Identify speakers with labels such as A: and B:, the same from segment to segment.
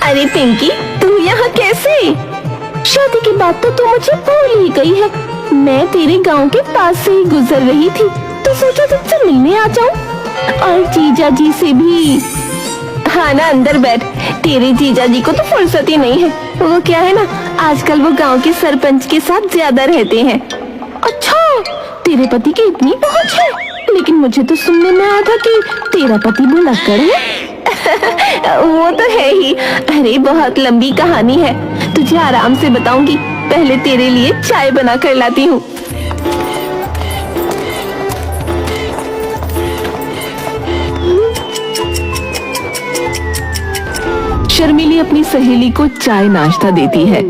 A: अरे पिंकी, तू यहाँ कैसे? शादी की बात तो मुझे भूल ही गई है। मैं तेरे गांव के पास से ही गुजर रही थी तो सोचा तुझसे मिलने आ जाऊं। और जीजा जी से भी। हाँ ना, अंदर बैठ। तेरे जीजा जी को तो फुर्सत ही नहीं है। वो क्या है ना, आजकल वो गांव के सरपंच के साथ ज्यादा रहते हैं। अच्छा, तेरे पति की इतनी पहुंच है? लेकिन मुझे तो सुनने में आया था कि तेरा पति भुलक्कड़ है। वो तो है ही। अरे बहुत लंबी कहानी है, तुझे आराम से बताऊंगी। पहले तेरे लिए चाय बना कर लाती हूँ। शर्मिली अपनी सहेली को चाय नाश्ता देती है।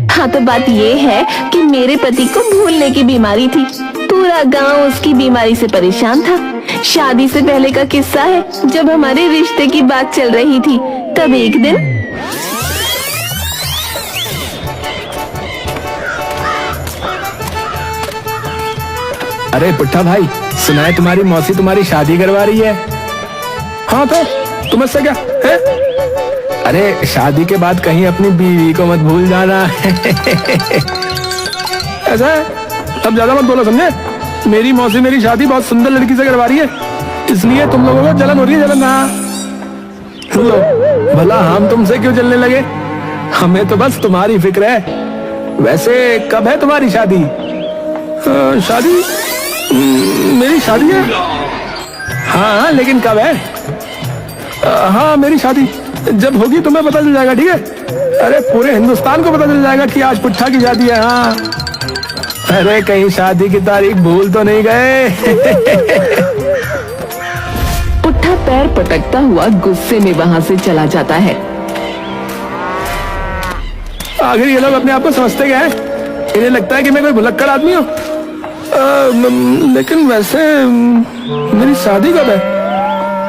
A: हाँ, तो बात ये है कि मेरे पति को भूलने की बीमारी थी। पूरा गांव उसकी बीमारी से परेशान था। शादी से पहले का किस्सा है। जब हमारे रिश्ते की बात चल रही थी, तब एक दिन
B: अरे पुट्ठा भाई, सुना है तुम्हारी मौसी तुम्हारी शादी करवा रही है। हाँ तो तुम इससे क्या है? अरे शादी के बाद कहीं अपनी बीवी को मत भूल जाना। ऐसा है? अब ज्यादा मत बोलो, समझे? मेरी मौसी मेरी शादी बहुत सुंदर लड़की से करवा रही है, इसलिए तुम लोगों को जलन हो रही है। जलन ना लो, भला हम तुमसे क्यों जलने लगे? हमें तो बस तुम्हारी फिक्र है। वैसे कब है तुम्हारी शादी? शादी? मेरी शादी है? हाँ, लेकिन कब है? हाँ, मेरी शादी जब होगी तुम्हें पता चल जाएगा, ठीक है? अरे पूरे हिंदुस्तान को पता चल जाएगा कि आज पुट्ठा की शादी है। हाँ, अरे कहीं शादी की तारीख भूल तो नहीं गए?
A: पुट्ठा पैर पटकता हुआ गुस्से में वहाँ से चला जाता है।
B: आखिर ये लोग अपने आप को समझते क्या है? इन्हें लगता है कि मैं कोई भुलक्कड़ आदमी हूँ। लेकिन वैसे मेरी शादी कब है?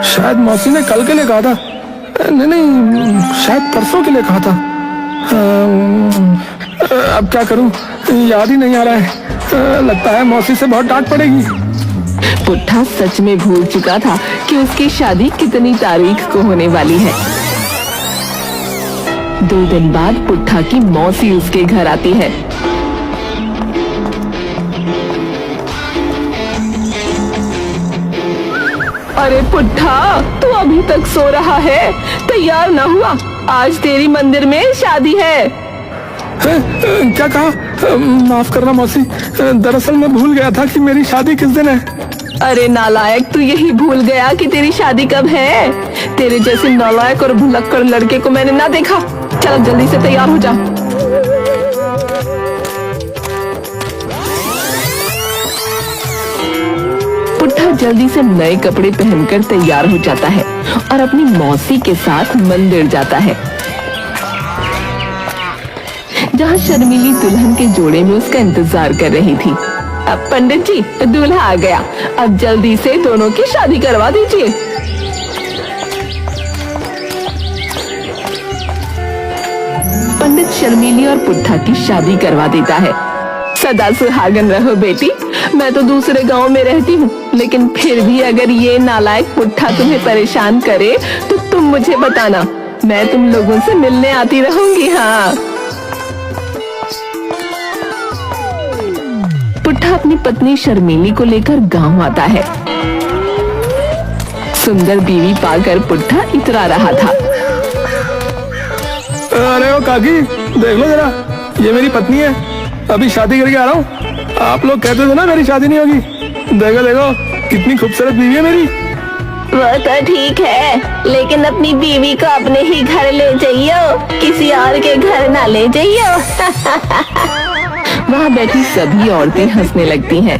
B: शायद मौसी ने कल के लिए कहा था। नहीं, शायद परसों के लिए कहा था। अब क्या करूं, याद ही नहीं आ रहा है। लगता है मौसी से बहुत डांट पड़ेगी।
A: पुट्ठा सच में भूल चुका था कि उसकी शादी कितनी तारीख को होने वाली है। 2 दिन बाद पुट्ठा की मौसी उसके घर आती है। अरे पुट्ठा, तू अभी तक सो रहा है? तैयार ना हुआ? आज तेरी मंदिर में शादी है।
B: क्या कहा? माफ करना मौसी, दरअसल मैं भूल गया था कि मेरी शादी किस दिन है।
A: अरे नालायक, तू यही भूल गया कि तेरी शादी कब है? तेरे जैसे नालायक और भुलक्कड़ लड़के को मैंने ना देखा। चल जल्दी से तैयार हो जा। पुट्ठा जल्दी से नए कपड़े पहनकर तैयार हो जाता है और अपनी मौसी के साथ मंदिर जाता है, जहाँ शर्मिली दुल्हन के जोड़े में उसका इंतजार कर रही थी। अब पंडित जी, दूल्हा आ गया। अब जल्दी से दोनों की शादी करवा दीजिए। पंडित शर्मिली और पुट्ठा की शादी करवा देता है। सदा सुहागन रहो बेटी। मैं तो दूसरे गांव में रहती हूँ, लेकिन फिर भी अगर ये नालायक पुट्ठा तुम्हें परेशान करे तो तुम मुझे बताना, मैं तुम लोगों से मिलने आती रहूंगी। हाँ। पुट्ठा अपनी पत्नी शर्मिली को लेकर गांव आता है। सुंदर बीवी पाकर पुट्ठा इतरा रहा था।
B: अरे ओ काकी, देख लो जरा, ये मेरी पत्नी है। अभी शादी करके आ रहा हूँ। आप लोग कहते थे ना मेरी शादी नहीं होगी। देखो देखो, कितनी खूबसूरत बीवी है मेरी।
A: वो तो ठीक है, लेकिन अपनी बीवी को अपने ही घर ले जाइयो, किसी और के घर ना ले जाइयो। वहाँ बैठी सभी औरतें हंसने लगती हैं।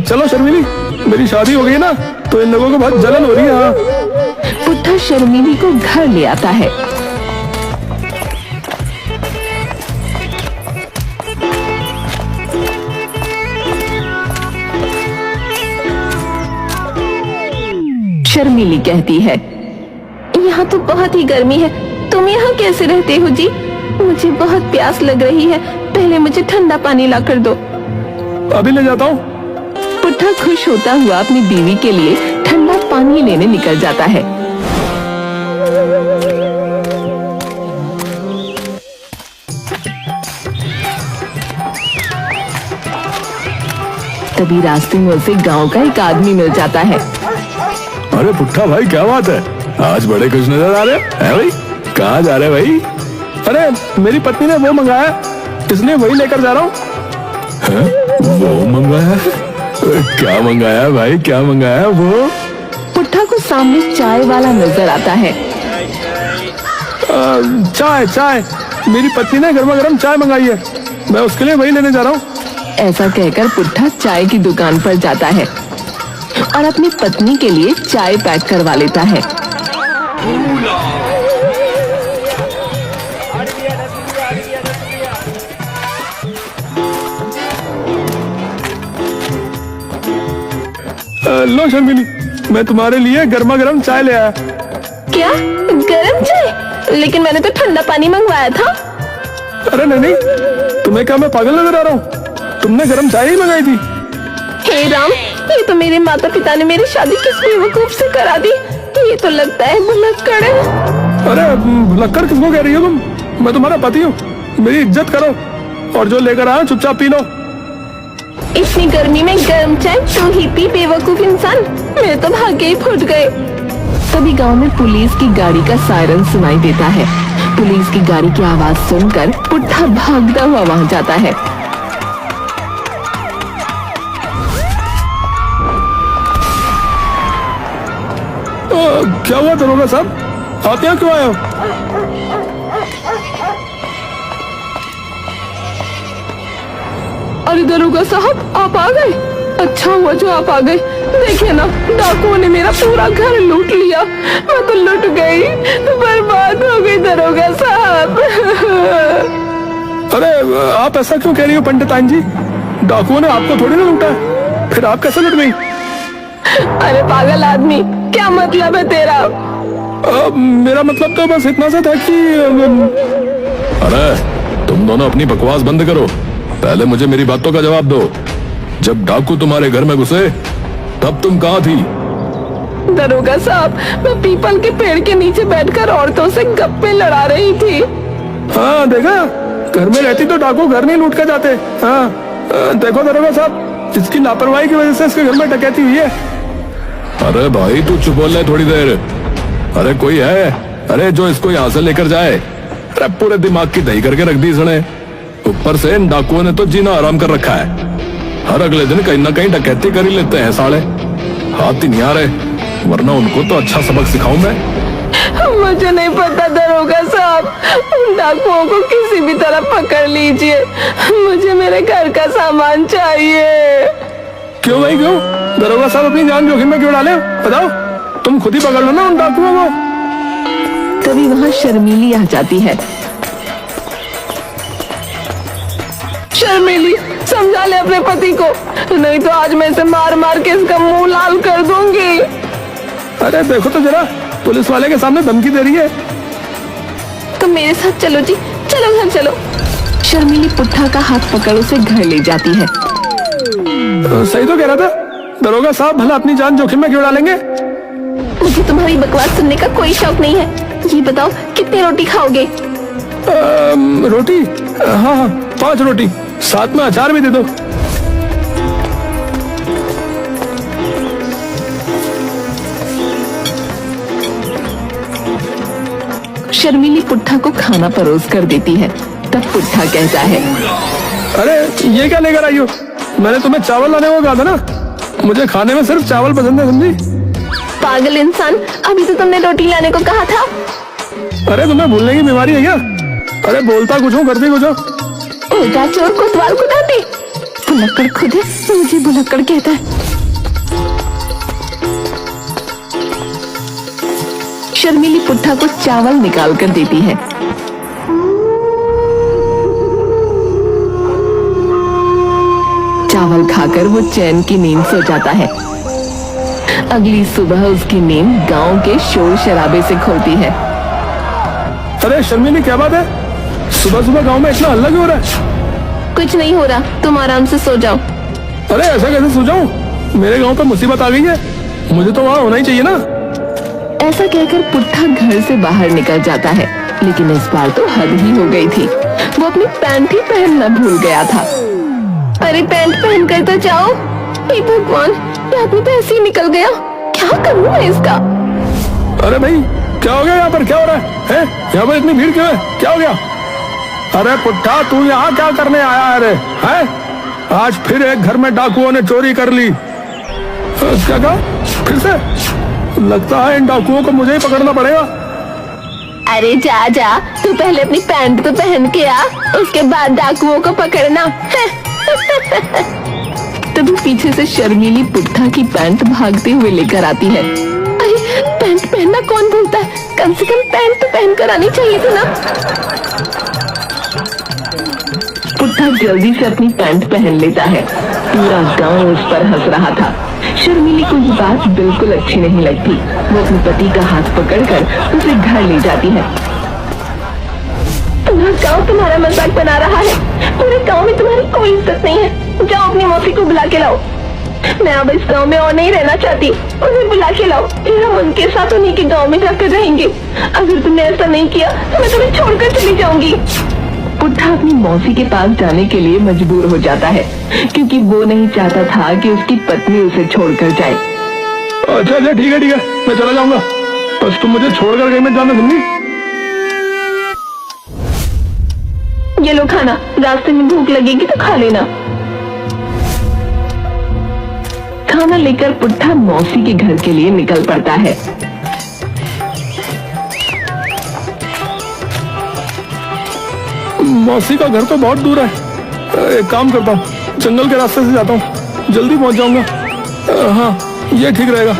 B: चलो शर्मिली, मेरी शादी हो गई ना, तो इन लोगों को बहुत जलन हो रही है। हाँ।
A: पुट्ठा शर्मिली को घर ले आता है। शर्मिली कहती है, यहाँ तो बहुत ही गर्मी है, तुम यहाँ कैसे रहते हो जी? मुझे बहुत प्यास लग रही है, पहले मुझे ठंडा पानी ला कर दो।
B: अभी ले जाता हूँ।
A: पुट्ठा खुश होता हुआ अपनी बीवी के लिए ठंडा पानी लेने निकल जाता है। तभी रास्ते में उसे गांव का एक आदमी मिल जाता है।
B: अरे पुट्ठा भाई, क्या बात है, आज बड़े खुश नजर आ रहे हैं भाई। कहाँ जा रहे भाई? अरे मेरी पत्नी ने वो मंगाया, इसलिए वही लेकर जा रहा हूँ। वो मंगाया? क्या मंगाया भाई, क्या मंगाया वो?
A: पुट्ठा को सामने चाय वाला नजर आता है।
B: चाय चाय, मेरी पत्नी ने गर्मा गर्म चाय मंगाई है, मैं उसके लिए वही लेने जा रहा हूँ।
A: ऐसा कहकर पुट्ठा चाय की दुकान पर जाता है और अपनी पत्नी के लिए चाय पैक करवा लेता है।
B: लो शर्मिली, मैं तुम्हारे लिए गर्मा गर्म चाय ले आया।
A: क्या गरम चाय? लेकिन मैंने तो ठंडा पानी मंगवाया था।
B: अरे नहीं, तुम्हें क्या मैं पागल नजर आ रहा हूँ? तुमने गर्म चाय ही मंगाई थी।
A: हे राम, ये तो मेरे माता पिता ने मेरी शादी किस बेवकूफ से करा दी। ये तो लगता है भुलक्कड़ है।
B: अरे भुलक्कड़ किसको कह रही हो तुम? मैं तुम्हारा पति हूँ, मेरी इज्जत करो और जो लेकर आया चुपचाप पी लो।
A: इतनी गर्मी में गर्म चाय तू ही पी, बेवकूफ इंसान। मेरे तो भाग्य ही फूट गए। तभी गांव में पुलिस की गाड़ी का सायरन सुनाई देता है। पुलिस की गाड़ी की आवाज सुनकर पुट्ठा भागता हुआ वहां जाता है।
B: क्या हुआ दरोगा साहब, आप यहाँ क्यों आए हो?
A: अरे दरोगा साहब, आप आ गए? अच्छा हुआ जो आप आ गए। देखिए ना, डाकुओं ने मेरा पूरा घर लूट लिया। मैं तो लुट गई, तो बर्बाद हो गई दरोगा साहब।
B: अरे आप ऐसा क्यों कह रही हो पंडिताइन जी? डाकुओं ने आपको थोड़ी ना लूटा, फिर आप कैसे लुट गई?
A: अरे पागल आदमी, क्या मतलब है तेरा?
B: मेरा मतलब तो बस इतना सा था कि अरे तुम दोनों अपनी बकवास बंद करो, पहले मुझे मेरी बातों का जवाब दो। जब डाकू तुम्हारे घर में घुसे तब तुम कहाँ थी?
A: दरोगा साहब, मैं पीपल के पेड़ के नीचे बैठकर औरतों से गप्पे लड़ा रही थी।
B: हाँ देखा, घर में रहती तो डाकू घर नहीं लूट कर जाते। हाँ देखो दरोगा साहब, इसकी लापरवाही की वजह से इसके घर में डकैती हुई है। अरे भाई तू चुप बोल ले थोड़ी देर। अरे कोई है अरे जो इसको यहाँ से लेकर जाए? अरे पूरे दिमाग की दही करके रख दी इसने। ऊपर से इन डाकुओं ने तो जीना आराम कर रखा है। हर अगले दिन कहीं ना कहीं डकैती कर ही लेते हैं साले। हाथ ही नहीं आ रहे, वरना उनको तो अच्छा सबक सिखाऊं मैं।
A: मुझे नहीं पता दरोगा साहब, उन डाकुओं को किसी भी तरह पकड़ लीजिए। मुझे मेरे घर का सामान चाहिए।
B: क्यों भाई क्यों? दरोगा साहब अपनी जान जोखिम में क्यों डाले? बताओ, तुम खुद ही पकड़ लो ना उन डाकुओं को।
A: तभी वहाँ शर्मीली आ जाती है। शर्मीली, समझा ले अपने पति को, नहीं तो आज मैं इसे मार मार के इसका मुंह लाल कर दूंगी।
B: अरे देखो तो जरा, पुलिस वाले के सामने धमकी दे रही है।
A: तुम मेरे साथ चलो जी, चलो घर चलो। शर्मीली पुट्ठा का हाथ पकड़ उसे घर ले जाती है।
B: सही तो कह रहा था दरोगा साहब, भला अपनी जान जोखिम में क्यों डालेंगे?
A: मुझे तुम्हारी बकवास सुनने का कोई शौक नहीं है। ये बताओ कितनी रोटी खाओगे?
B: रोटी? हाँ हाँ 5 रोटी, साथ में अचार भी दे दो।
A: शर्मीली पुट्ठा को खाना परोस कर देती है। तब पुट्ठा कहता है,
B: अरे ये क्या लेकर आई हो? मैंने तुम्हें चावल लाने को कहा था ना, मुझे खाने में सिर्फ चावल पसंद है, समझी?
A: पागल इंसान, अभी तो तुमने रोटी लाने को कहा था।
B: अरे तुम्हें भूलने की बीमारी है क्या? अरे बोलता कुछ हूँ करती कुछ हो।
A: उल्टा चोर कोतवाल को डांटे। भुलक्कड़ खुद है, मुझे भुलक्कड़ कहता है। शर्मीली पुट्ठा को चावल निकाल कर देती है। चावल खाकर वो चैन की नींद सो जाता है। अगली सुबह उसकी नींद गांव के शोर शराबे से खुलती है।
B: अरे शर्मिली क्या बात है? सुबह सुबह गांव में इतना हल्ला क्यों हो रहा है?
A: कुछ नहीं हो रहा, तुम आराम से सो जाओ।
B: अरे ऐसा कैसे सो जाऊं? मेरे गांव पर मुसीबत आ गई है, मुझे तो वहाँ होना ही चाहिए ना।
A: ऐसा कहकर पुट्ठा घर से बाहर निकल जाता है, लेकिन इस बार तो हद ही हो गई थी। वो अपनी पैंट ही पहनना भूल गया था। अरे पैंट पहन कर तो जाओ। हे भगवान, ये आदमी तो ऐसे ही निकल गया। क्या करूं मैं इसका?
B: अरे भाई, क्या हो गया यहाँ पर? क्या हो रहा है? यहाँ पर इतनी भीड़ क्यों है? क्या हो गया? अरे पुट्ठा, तू यहाँ क्या करने आया है? अरे है, आज फिर एक घर में डाकुओं ने चोरी कर ली। क्या कहा? फिर से? लगता है इन डाकुओं को मुझे ही पकड़ना पड़ेगा।
A: अरे जा जा, तू पहले अपनी पैंट तो पहन के आ, उसके बाद डाकुओं को पकड़ना। तभी पीछे से शर्मीली पुट्ठा की पैंट भागते हुए लेकर आती है। अरे पैंट पहनना कौन भूलता है, कम से कम पैंट तो पहन कर आनी चाहिए थी ना। पुट्ठा जल्दी से अपनी पैंट पहन लेता है। पूरा गांव उस पर हंस रहा था। शर्मीली को ये बात बिल्कुल अच्छी नहीं लगती। वो अपने पति का हाथ पकड़कर उसे घर ले जाती है। पूरा गांव तुम्हारा मजाक बना रहा है। पूरे गांव में तुम्हारी कोई इज्जत नहीं है। जाओ अपनी मौसी को बुला के लाओ। मैं अब इस गांव में और नहीं रहना चाहती। उन्हें बुला के लाओ, फिर हम उनके साथ उन्हीं के गांव में जाकर रहेंगे। अगर तुमने ऐसा नहीं किया तो मैं तुम्हें छोड़कर चली जाऊंगी। पुट्ठा अपनी मौसी के पास जाने के लिए मजबूर हो जाता है, क्योंकि वो नहीं चाहता था कि उसकी पत्नी उसे छोड़कर जाए।
B: अच्छा अच्छा, ठीक है, मैं चला जाऊंगा, बस तुम मुझे छोड़कर कहीं मत जाना, समझी?
A: ये लो खाना, रास्ते में भूख लगेगी तो खा लेना। खाना लेकर पुट्ठा मौसी के घर के लिए निकल पड़ता है।
B: मौसी का घर तो बहुत दूर है। एक काम करता हूँ, जंगल के रास्ते से जाता हूँ, जल्दी पहुंच जाऊंगा। हाँ, ये ठीक रहेगा।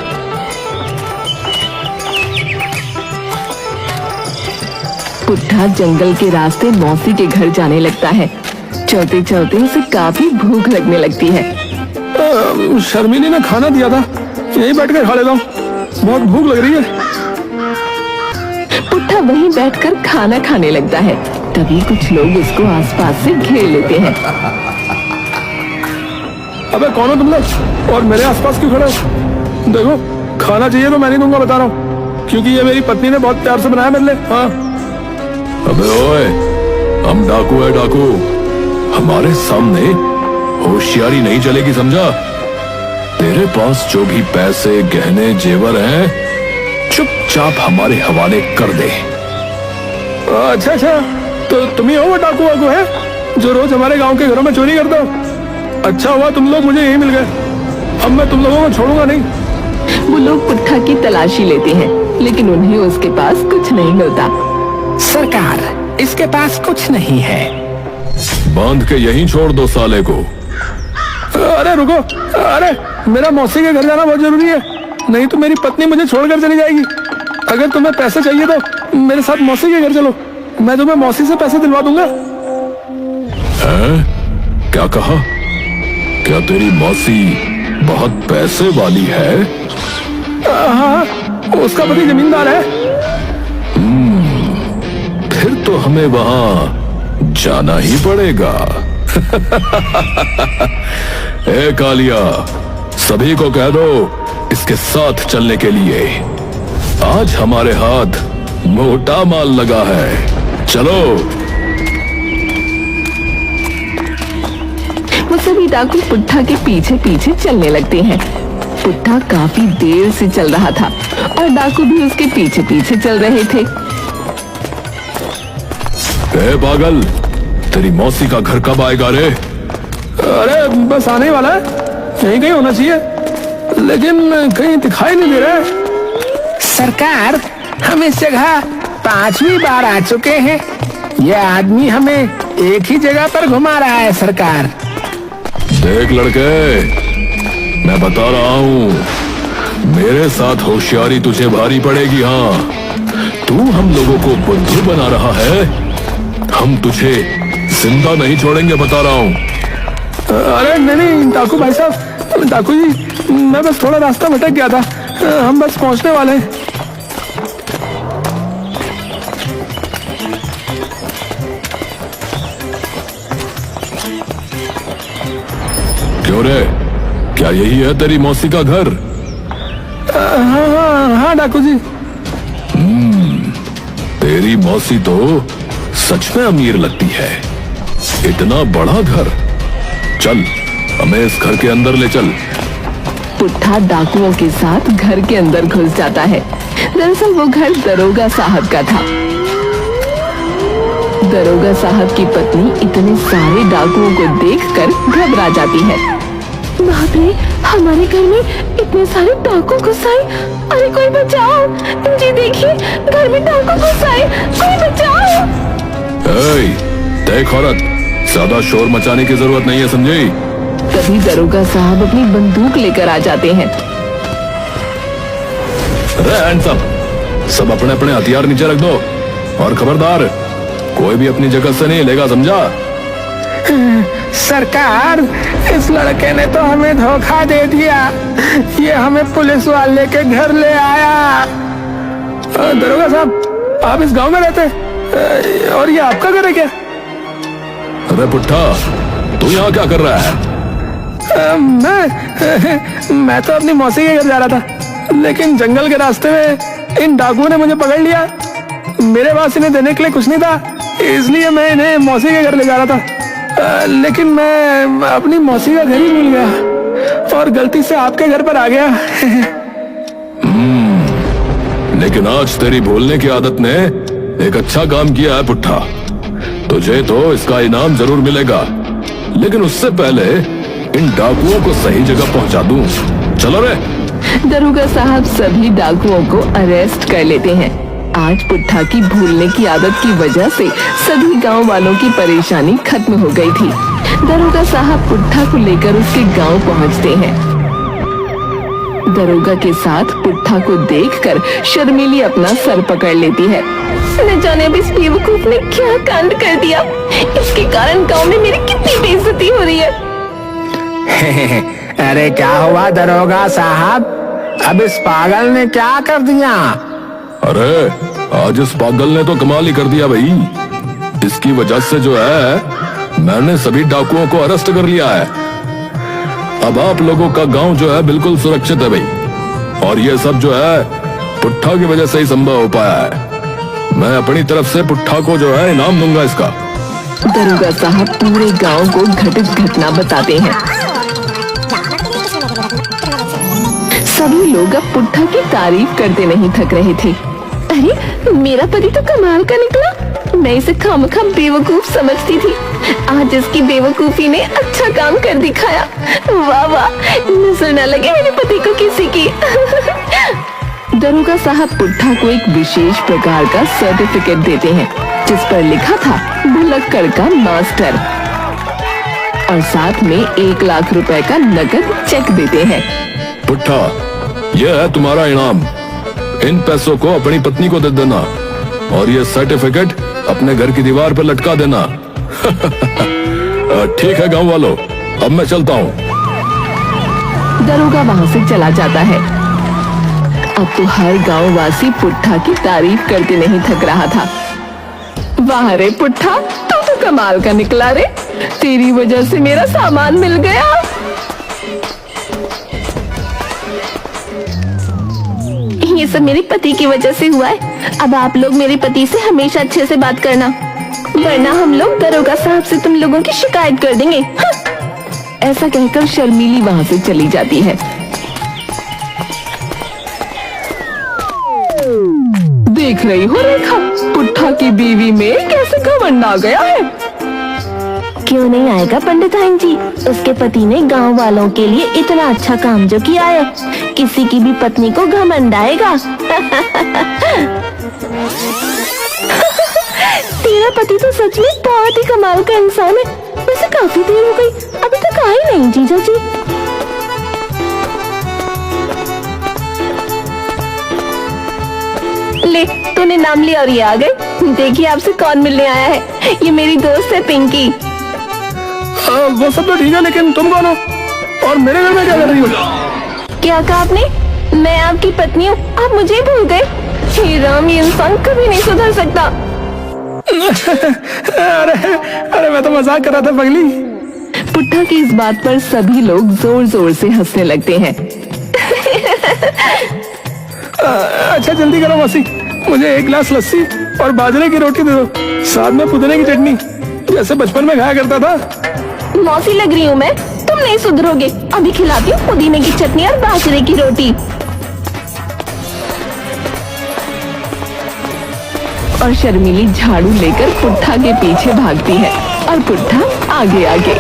A: पुट्ठा जंगल के रास्ते मौसी के घर जाने लगता है। चलते चलते उसे काफी भूख लगने लगती है।
B: शर्मिली ने खाना दिया था, यहीं बैठकर खा लेता हूँ, बहुत भूख लग रही है।
A: पुट्ठा वहीं बैठकर खाना खाने लगता है। तभी कुछ लोग उसको आसपास से घेर लेते हैं।
B: अबे कौन हो तुम लोग, और मेरे आसपास क्यों खड़े हो? देखो, खाना चाहिए तो मैं नहीं दूंगा, बता रहा हूँ, क्योंकि ये मेरी पत्नी ने बहुत प्यार से बनाया मेरे लिए। हाँ।
C: अबे ओए, हम डाकू है, डाकू। हमारे सामने होशियारी नहीं चलेगी, समझा? तेरे पास जो भी पैसे, गहने, जेवर हैं, चुपचाप हमारे हवाले कर दे।
B: अच्छा अच्छा, तो तुम ही हो वो डाकू वाकू है जो रोज हमारे गांव के घरों में चोरी करते हो? अच्छा हुआ तुम लोग मुझे यही मिल गए। अब मैं तुम लोगों को छोड़ूंगा नहीं।
A: वो लोग पुट्ठा की तलाशी लेते हैं, लेकिन उन्हें उसके पास कुछ नहीं मिलता।
D: सरकार, इसके पास कुछ नहीं है।
C: बांध के यहीं छोड़ दो साले को।
B: अरे रुको, अरे मेरा मौसी के घर जाना बहुत जरूरी है, नहीं तो मेरी पत्नी मुझे छोड़कर चली जाएगी। अगर तुम्हें पैसे चाहिए तो मेरे साथ मौसी के घर चलो, मैं तुम्हें मौसी से पैसे दिलवा दूंगा।
C: हैं? क्या कहा? क्या तेरी मौसी बहुत पैसे वाली है?
B: हाँ, उसका पति जमींदार है।
C: फिर तो हमें वहां जाना ही पड़ेगा। ए कालिया, सभी को कह दो इसके साथ चलने के लिए। आज हमारे हाथ मोटा माल लगा है, चलो।
A: वो सभी डाकू पुट्ठा के पीछे पीछे चलने लगते हैं। पुट्ठा काफी देर से चल रहा था और डाकू भी उसके पीछे पीछे चल रहे थे।
C: ए पागल, तेरी मौसी का घर कब आएगा रे?
B: अरे बस आने ही वाला है, यहीं कहीं होना चाहिए, लेकिन कहीं दिखाई नहीं दे रहा है।
D: सरकार, हम इस जगह 5वीं बार आ चुके हैं। यह आदमी हमें एक ही जगह पर घुमा रहा है सरकार।
C: देख लड़के, मैं बता रहा हूँ, मेरे साथ होशियारी तुझे भारी पड़ेगी। हाँ, तू हम लोगों को बुद्धू बना रहा है, हम तुझे जिंदा नहीं छोड़ेंगे, बता रहा हूँ।
B: अरे नहीं डाकू भाई साहब, डाकू जी, मैं बस थोड़ा रास्ता भटक गया था, हम बस पहुंचने वाले हैं।
C: क्यों रे, क्या यही है तेरी मौसी का घर?
B: हाँ डाकू जी।
C: तेरी मौसी तो सच में अमीर लगती है, इतना बड़ा घर। चल, हमें इस घर के अंदर ले चल।
A: पुट्ठा डाकुओं के साथ घर के अंदर घुस जाता है। दरअसल वो घर दरोगा साहब का था। दरोगा साहब की पत्नी इतने सारे डाकुओं को देखकर घबरा जाती है। बाप रे, हमारे घर में इतने सारे डाकू घुस आए। अरे कोई बचाओ, जी देखिए घर में डाकू घुस आए, कोई बचाओ।
C: देख औरत, ज्यादा शोर मचाने की जरूरत नहीं है, समझी?
A: तभी दरोगा साहब अपनी बंदूक लेकर आ जाते हैं।
C: सब अपने अपने हथियार नीचे रख दो और खबरदार, कोई भी अपनी जगह से नहीं लेगा, समझा?
D: सरकार, इस लड़के ने तो हमें धोखा दे दिया। ये हमें पुलिस वाले के घर ले आया।
B: दरोगा साहब, आप इस गांव में रहते हैं और ये आपका घर है क्या?
C: अरे पुट्ठा, तू यहाँ क्या कर रहा है?
B: मैं तो अपनी मौसी के घर जा रहा था, लेकिन जंगल के रास्ते में इन डाकुओं ने मुझे पकड़ लिया। मेरे पास इन्हें देने के लिए कुछ नहीं था, इसलिए मैं इन्हें मौसी के घर ले जा रहा था। लेकिन मैं अपनी मौसी का घर ही भूल गया और गलती से आपके घर पर आ गया।
C: लेकिन आज तेरी भूलने की आदत ने एक अच्छा काम किया है पुट्ठा। तुझे तो इसका इनाम जरूर मिलेगा, लेकिन उससे पहले इन डाकुओं को सही जगह पहुंचा दूं। चलो रे।
A: दरोगा साहब सभी डाकुओं को अरेस्ट कर लेते हैं। आज पुट्ठा की भूलने की आदत की वजह से सभी गांव वालों की परेशानी खत्म हो गई थी। दरोगा साहब पुट्ठा को लेकर उसके गांव पहुंचते हैं। दरोगा के साथ पुट्ठा को देखकर शर्मीली अपना सर पकड़ लेती है। न जाने अब इस बेवकूफ ने क्या कांड कर दिया। इसके कारण गांव में मेरी कितनी बेइज्जती हो रही है।
D: अरे क्या हुआ दरोगा साहब, अब इस पागल ने क्या कर दिया?
C: अरे आज इस पागल ने तो कमाल ही कर दिया भाई। इसकी वजह से जो है मैंने सभी डाकुओं को अरेस्ट कर लिया है। अब आप लोगों का गांव जो है बिल्कुल सुरक्षित है भाई, और ये सब जो है पुट्ठा की वजह से ही संभव हो पाया है। मैं अपनी तरफ से पुट्ठा को जो है इनाम दूंगा इसका।
A: दरोगा साहब पूरे गांव को घटित घटना बताते हैं। सभी लोग अब पुट्ठा की तारीफ करते नहीं थक रहे थे। अरे मेरा पति तो कमाल का निकला, मैं इसे खामखा बेवकूफ समझती थी। आज इसकी बेवकूफी ने अच्छा काम कर दिखाया। वाह वाह, नजर न लगे मेरे पति को किसी की। दरोगा साहब पुट्ठा को एक विशेष प्रकार का सर्टिफिकेट देते हैं, जिस पर लिखा था भुलक्कड़ का मास्टर, और साथ में 1 लाख रुपए का नकद चेक देते हैं।
C: पुट्ठा, यह है तुम्हारा इनाम। इन पैसों को अपनी पत्नी को दे देना और ये सर्टिफिकेट अपने घर की दीवार पर लटका देना। ठीक है गांव वालों, अब मैं चलता हूँ।
A: दरोगा वहाँ से चला जाता है। अब तो हर गांव वासी पुट्ठा की तारीफ करते नहीं थक रहा था। वाह रे पुट्ठा, तू तो कमाल का निकला रे, तेरी वजह से मेरा सामान मिल गया। ये सब मेरे पति की वजह से हुआ है। अब आप लोग मेरे पति से हमेशा अच्छे से बात करना, वरना हम लोग दरोगा साहब से तुम लोगों की शिकायत कर देंगे। ऐसा कहकर शर्मीली वहाँ से चली जाती है। देख रही हो रेखा, पुट्ठा की बीवी में कैसे घमंड आ गया है।
E: क्यों नहीं आएगा पंडिताइन जी, उसके पति ने गांव वालों के लिए इतना अच्छा काम जो किया है, किसी की भी पत्नी को घमंड आएगा। तेरा पति तो सच में बहुत ही कमाल का इंसान है। वैसे काफी देर हो गई, अभी तक आए नहीं जीजा जी।
A: ले, तूने नाम लिया और ये आ गए। देखिए आपसे कौन मिलने आया है। ये मेरी दोस्त है पिंकी।
B: वो सब तो ठीक है, लेकिन तुम कौन हो और मेरे घर में क्या कर रही हो?
A: क्या कहा आपने? मैं आपकी पत्नी हूँ, आप मुझे भूल गए? हे राम, ये इंसान कभी नहीं सुधर सकता।
B: अरे मैं तो मजाक कर रहा था पगली।
A: पुट्ठा की इस बात पर सभी लोग जोर जोर से हंसने लगते हैं।
B: अच्छा जल्दी करो मौसी, मुझे 1 गिलास लस्सी और बाजरे की रोटी दे दो, साथ में पुदीने की चटनी, जैसे बचपन में खाया करता था।
A: मौसी लग रही हूँ मैं? तुम तुम नहीं सुधरोगे। अभी खिलाती हूँ पुदीने की चटनी और बाजरे की रोटी। और शर्मीली झाड़ू लेकर पुट्ठा के पीछे भागती है और पुट्ठा आगे आगे।